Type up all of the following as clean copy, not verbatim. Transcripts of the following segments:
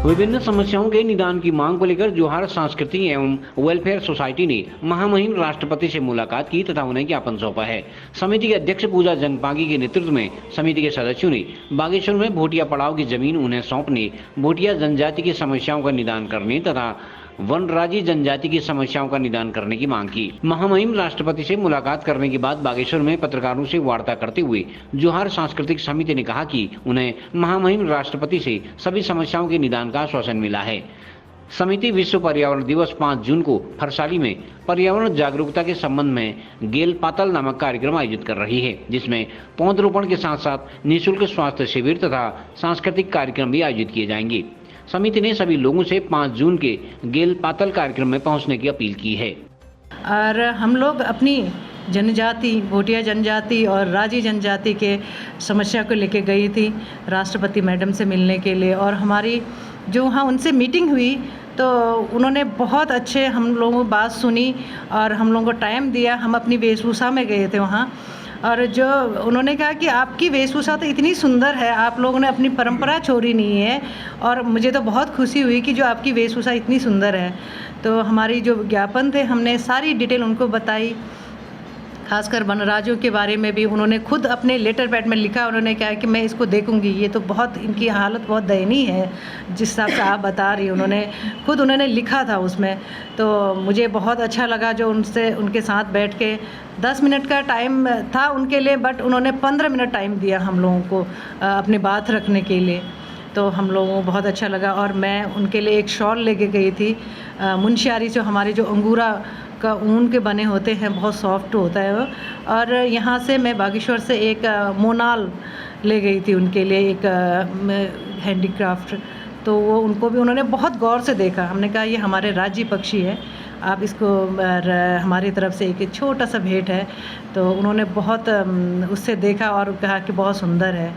विभिन्न समस्याओं के निदान की मांग को लेकर जोहार सांस्कृतिक एवं वेलफेयर सोसाइटी ने महामहिम राष्ट्रपति से मुलाकात की तथा उन्हें ज्ञापन सौंपा है। समिति के अध्यक्ष पूजा जंगपागी के नेतृत्व में समिति के सदस्यों ने बागेश्वर में भोटिया पड़ाव की जमीन उन्हें सौंपने, भोटिया जनजाति की समस्याओं का निदान करने तथा वनराजी जनजाति की समस्याओं का निदान करने की मांग की। महामहिम राष्ट्रपति से मुलाकात करने के बाद बागेश्वर में पत्रकारों से वार्ता करते हुए जोहार सांस्कृतिक समिति ने कहा कि उन्हें महामहिम राष्ट्रपति से सभी समस्याओं के निदान का आश्वासन मिला है। समिति विश्व पर्यावरण दिवस 5 जून को फरसाली में पर्यावरण जागरूकता के संबंध में गेल पातल नामक कार्यक्रम आयोजित कर रही है, जिसमें पौधरोपण के साथ साथ निःशुल्क स्वास्थ्य शिविर तथा सांस्कृतिक कार्यक्रम भी आयोजित किए जाएंगे। समिति ने सभी लोगों से 5 जून के गेल पातल कार्यक्रम में पहुंचने की अपील की है। और हम लोग अपनी जनजाति, भोटिया जनजाति और राजी जनजाति के समस्या को लेके गई थी राष्ट्रपति मैडम से मिलने के लिए, और हमारी जो वहाँ उनसे मीटिंग हुई तो उन्होंने बहुत अच्छे हम लोगों को बात सुनी और हम लोगों को टाइम दिया। हम अपनी वेशभूषा में गए थे वहाँ, और जो उन्होंने कहा कि आपकी वेशभूषा तो इतनी सुंदर है, आप लोगों ने अपनी परंपरा छोड़ी नहीं है, और मुझे तो बहुत खुशी हुई कि जो आपकी वेशभूषा इतनी सुंदर है। तो हमारी जो ज्ञापन थे हमने सारी डिटेल उनको बताई, खासकर वनराजियों के बारे में भी उन्होंने खुद अपने लेटर पैड में लिखा। उन्होंने कहा कि मैं इसको देखूंगी, ये तो बहुत इनकी हालत बहुत दयनीय है जिस हिसाब से आप बता रही, उन्होंने लिखा था उसमें। तो मुझे बहुत अच्छा लगा जो उनके साथ बैठ के 10 मिनट का टाइम था उनके लिए, बट उन्होंने 15 मिनट टाइम दिया हम लोगों को अपनी बात रखने के लिए। तो हम लोगों को बहुत अच्छा लगा, और मैं उनके लिए एक शॉल लेके गई थी मुनस्यारी से, हमारे जो अंगूरा का ऊन के बने होते हैं, बहुत सॉफ्ट होता है वो। और यहाँ से मैं बागेश्वर से एक मोनाल ले गई थी उनके लिए, एक हैंडीक्राफ्ट। तो वो उनको भी उन्होंने बहुत गौर से देखा। हमने कहा ये हमारे राज्य पक्षी है, आप इसको हमारी तरफ से एक छोटा सा भेंट है। तो उन्होंने बहुत उससे देखा और कहा कि बहुत सुंदर है,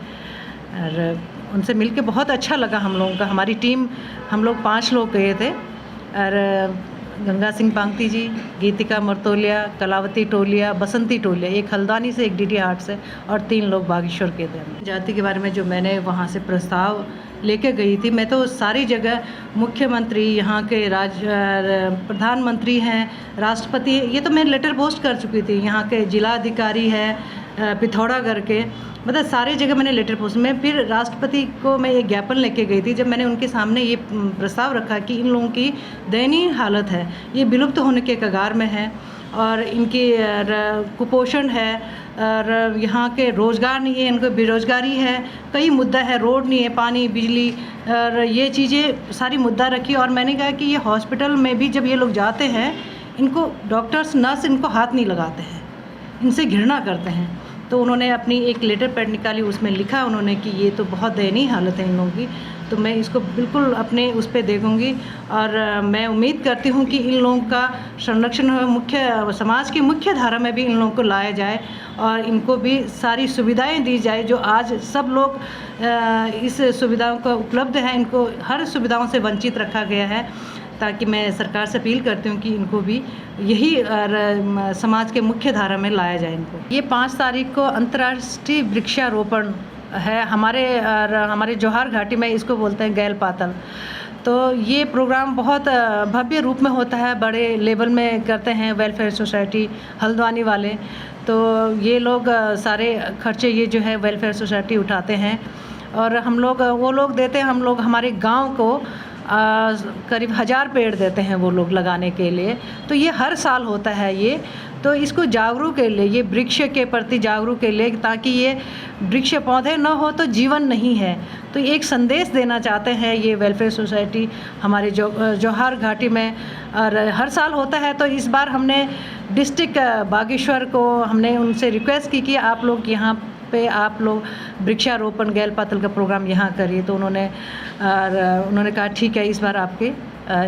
और उनसे मिलके बहुत अच्छा लगा हम लोगों का। हमारी टीम, हम लोग 5 लोग गए थे, और गंगा सिंह पांगती जी, गीतिका मरतोलिया, कलावती टोलिया, बसंती टोलिया, एक हल्द्वानी से, एक डीडी आर्ट से, और 3 लोग बागेश्वर के थे। जाति के बारे में जो मैंने वहाँ से प्रस्ताव लेके गई थी, मैं तो सारी जगह मुख्यमंत्री, यहाँ के प्रधानमंत्री हैं, राष्ट्रपति, ये तो मैं लेटर पोस्ट कर चुकी थी। यहाँ के जिलाधिकारी है पिथौरागढ़ के, मतलब सारी जगह मैंने लेटर पोस्ट में। फिर राष्ट्रपति को मैं एक ज्ञापन लेके गई थी, जब मैंने उनके सामने ये प्रस्ताव रखा कि इन लोगों की दयनीय हालत है, ये विलुप्त होने के कगार में है, और इनकी कुपोषण है, और यहाँ के रोज़गार नहीं है, इनको बेरोज़गारी है, कई मुद्दा है, रोड नहीं है, पानी, बिजली, और ये चीज़ें सारी मुद्दा रखी। और मैंने कहा कि ये हॉस्पिटल में भी जब ये लोग जाते हैं, इनको डॉक्टर्स, नर्स इनको हाथ नहीं लगाते हैं, इनसे घृणा करते हैं। तो उन्होंने अपनी एक लेटर पैड निकाली, उसमें लिखा उन्होंने कि ये तो बहुत दयनीय हालत है इन लोगों की। तो मैं इसको बिल्कुल अपने उस पर देखूँगी, और मैं उम्मीद करती हूँ कि इन लोगों का संरक्षण हो, समाज की मुख्य धारा में भी इन लोगों को लाया जाए, और इनको भी सारी सुविधाएं दी जाए जो आज सब लोग इस सुविधाओं का उपलब्ध है, इनको हर सुविधाओं से वंचित रखा गया है। ताकि मैं सरकार से अपील करती हूँ कि इनको भी यही समाज के मुख्य धारा में लाया जाए इनको। ये 5 तारीख को अंतर्राष्ट्रीय वृक्षारोपण है हमारे जोहार घाटी में, इसको बोलते हैं गैल पातल। तो ये प्रोग्राम बहुत भव्य रूप में होता है, बड़े लेवल में करते हैं वेलफेयर सोसाइटी हल्द्वानी वाले। तो ये लोग सारे खर्चे ये जो है वेलफेयर सोसाइटी उठाते हैं, और हम लोग वो लोग देते हैं, हम लोग हमारे गांव को करीब 1000 पेड़ देते हैं वो लोग लगाने के लिए। तो ये हर साल होता है ये। तो इसको जागरूक के लिए, ये वृक्ष के प्रति जागरूक के लिए, ताकि ये वृक्ष पौधे न हो तो जीवन नहीं है। तो एक संदेश देना चाहते हैं ये वेलफेयर सोसाइटी हमारे जोहार घाटी में, और हर साल होता है। तो इस बार हमने डिस्ट्रिक्ट बागेश्वर को हमने उनसे रिक्वेस्ट की कि आप लोग यहाँ पे आप लोग वृक्षारोपण गैल पातल का प्रोग्राम यहाँ करिए। तो उन्होंने कहा ठीक है, इस बार आपके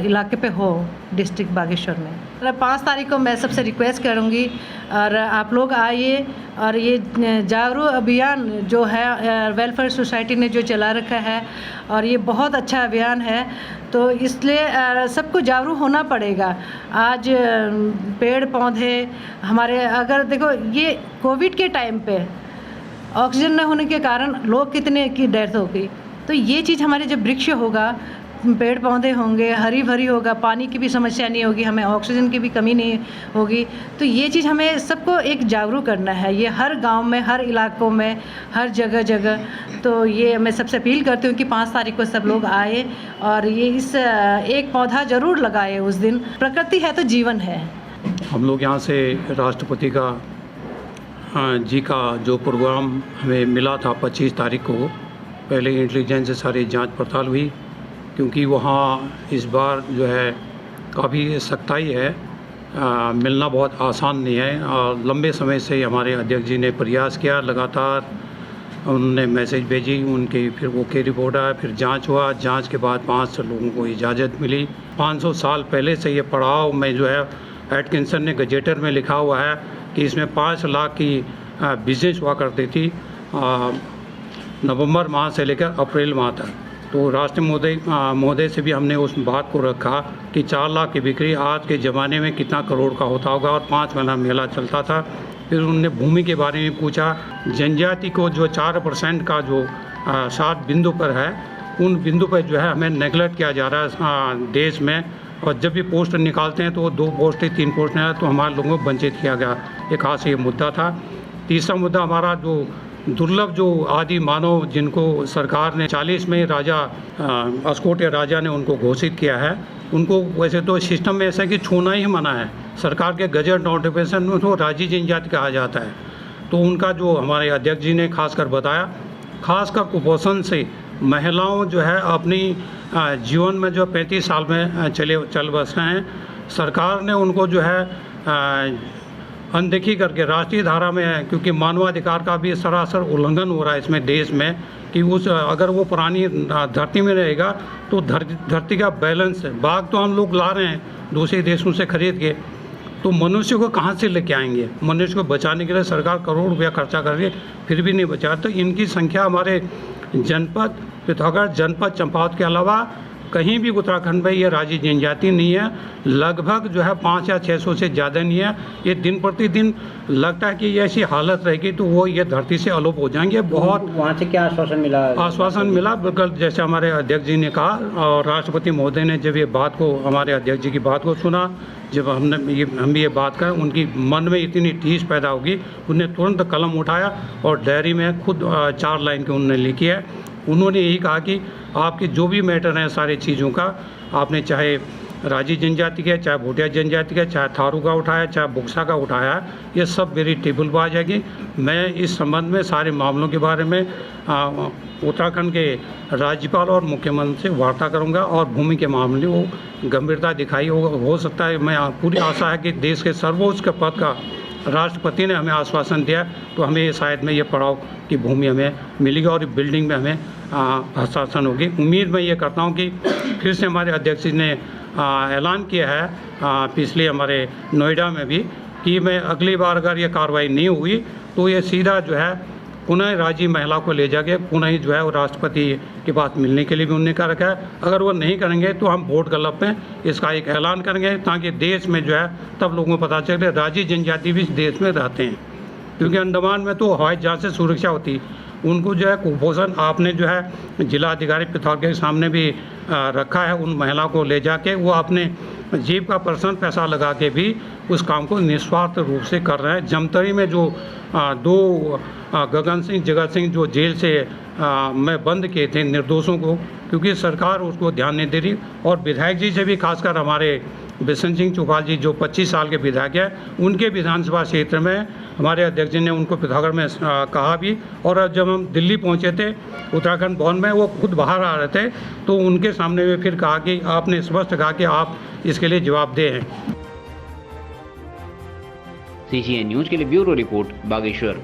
इलाके पे हो, डिस्ट्रिक्ट बागेश्वर में। 5 तारीख को मैं सबसे रिक्वेस्ट करूँगी, और आप लोग आइए, और ये जागरूक अभियान जो है वेलफेयर सोसाइटी ने जो चला रखा है, और ये बहुत अच्छा अभियान है। तो इसलिए सबको जागरूक होना पड़ेगा। आज पेड़ पौधे हमारे, अगर देखो ये कोविड के टाइम पे ऑक्सीजन न होने के कारण लोग कितने की डेथ हो गई। तो ये चीज़ हमारे जब वृक्ष होगा, पेड़ पौधे होंगे, हरी भरी होगा, पानी की भी समस्या नहीं होगी, हमें ऑक्सीजन की भी कमी नहीं होगी। तो ये चीज़ हमें सबको एक जागरूक करना है, ये हर गांव में, हर इलाकों में, हर जगह जगह। तो ये मैं सबसे अपील करती हूँ कि 5 तारीख को सब लोग आए और ये इस एक पौधा ज़रूर लगाए उस दिन। प्रकृति है तो जीवन है। हम लोग यहाँ से राष्ट्रपति जी का जो प्रोग्राम हमें मिला था 25 तारीख को, पहले इंटेलिजेंस से सारी जांच पड़ताल हुई, क्योंकि वहाँ इस बार जो है काफ़ी सख्ताई है, मिलना बहुत आसान नहीं है। और लंबे समय से हमारे अध्यक्ष जी ने प्रयास किया, लगातार उन्होंने मैसेज भेजी, उनकी फिर ओके रिपोर्ट आया, फिर जांच हुआ, जांच के बाद 5 लोगों को इजाज़त मिली। 500 साल पहले से ये पड़ाव में जो है एटकिंसन ने गजेटर में लिखा हुआ है कि इसमें 5 लाख की बिजनेस हुआ करती थी नवंबर माह से लेकर अप्रैल माह तक। तो राष्ट्रपति महोदय से भी हमने उस बात को रखा कि 4 लाख की बिक्री आज के ज़माने में कितना करोड़ का होता होगा, और 5 महीना मेला चलता था। फिर उन्होंने भूमि के बारे में पूछा, जनजाति को जो 4% का जो 7 बिंदु पर है, उन बिंदु पर जो है हमें नेगलेक्ट किया जा रहा है देश में। और जब भी पोस्ट निकालते हैं तो वो 2 पोस्ट 3 पोस्ट नहीं, तो हमारे लोगों को वंचित किया गया। एक खास ये मुद्दा था। तीसरा मुद्दा हमारा जो दुर्लभ जो आदि मानव, जिनको सरकार ने 40 में राजा अस्कोटे राजा ने उनको घोषित किया है, उनको वैसे तो सिस्टम में ऐसा है कि छूना ही मना है। सरकार के गजट नोटिफिकेशन में तो राजी जनजाति कहा जाता है। तो उनका जो हमारे अध्यक्ष जी ने खासकर बताया, खासकर कुपोषण से महिलाओं जो है अपनी जीवन में जो 35 साल में चल बस रहे हैं, सरकार ने उनको जो है अनदेखी करके राष्ट्रीय धारा में है, क्योंकि मानवाधिकार का भी सरासर उल्लंघन हो रहा है इसमें देश में, कि उस अगर वो पुरानी धरती में रहेगा तो धरती का बैलेंस है। बाघ तो हम लोग ला रहे हैं दूसरे देशों से खरीद के, तो मनुष्य को कहाँ से लेके आएंगे? मनुष्य को बचाने के लिए सरकार करोड़ रुपया खर्चा कर रही है, फिर भी नहीं बचा। तो इनकी संख्या हमारे जनपद पिथौरागढ़, जनपद चंपावत के अलावा कहीं भी उत्तराखंड में ये राजी जनजाति नहीं है। लगभग जो है 500 या 600 से ज़्यादा नहीं है। ये दिन प्रतिदिन लगता है कि ये ऐसी हालत रहेगी तो वो ये धरती से अलोप हो जाएंगे। बहुत वहाँ से क्या आश्वासन मिला? आश्वासन मिला, बिल्कुल जैसे हमारे अध्यक्ष जी ने कहा। और राष्ट्रपति महोदय ने जब ये बात को, हमारे अध्यक्ष जी की बात को सुना, जब हम भी ये बात करें, उनकी मन में इतनी टीस पैदा होगी, उन्होंने तुरंत कलम उठाया और डायरी में खुद 4 लाइन की उन्होंने लिखी है। उन्होंने यही कहा कि आपकी जो भी मैटर है सारी चीज़ों का, आपने चाहे राजी जनजाति का, चाहे भोटिया जनजाति का, चाहे थारू का उठाया, चाहे बुक्सा का उठाया, ये सब मेरी टेबल पर आ जाएगी। मैं इस संबंध में सारे मामलों के बारे में उत्तराखंड के राज्यपाल और मुख्यमंत्री से वार्ता करूंगा, और भूमि के मामले वो गंभीरता दिखाई हो सकता है। मैं पूरी आशा है कि देश के सर्वोच्च के पद का राष्ट्रपति ने हमें आश्वासन दिया, तो हमें शायद में ये पड़ाव की भूमि हमें मिलेगी और बिल्डिंग में हमें हस्ताक्षर होगी। उम्मीद मैं ये करता हूँ कि फिर से हमारे अध्यक्ष जी ने ऐलान किया है पिछले हमारे नोएडा में भी, कि मैं अगली बार अगर ये कार्रवाई नहीं हुई तो ये सीधा जो है पुनः राजी महिला को ले जाके पुनः ही जो है वो राष्ट्रपति के पास मिलने के लिए भी उन्होंने कहा रखा है। अगर वो नहीं करेंगे तो हम वोट गलत में इसका एक ऐलान करेंगे, ताकि देश में जो है तब लोगों को पता चले राजी जनजाति भी इस देश में रहते हैं। क्योंकि अंडमान में तो हवाई जहाज से सुरक्षा होती, उनको जो है कुपोषण आपने जो है जिला अधिकारी पिथौरागढ़ के सामने भी रखा है। उन महिला को ले जाके वो अपने जीव का पर्सनल पैसा लगा के भी उस काम को निस्वार्थ रूप से कर रहे हैं। जमतरी में जो 2 गगन सिंह जगत सिंह जो जेल से में बंद किए थे निर्दोषों को, क्योंकि सरकार उसको ध्यान नहीं दे रही। और विधायक जी से भी खासकर हमारे बिशन सिंह चौपाल जी जो 25 साल के विधायक हैं, उनके विधानसभा क्षेत्र में हमारे अध्यक्ष जी ने उनको पिथौरागढ़ में कहा भी। और जब हम दिल्ली पहुंचे थे उत्तराखंड भवन में, वो खुद बाहर आ रहे थे, तो उनके सामने में फिर कहा कि आपने स्पष्ट कहा कि आप इसके लिए जवाबदेह हैं। CCN न्यूज़ के लिए ब्यूरो रिपोर्ट बागेश्वर।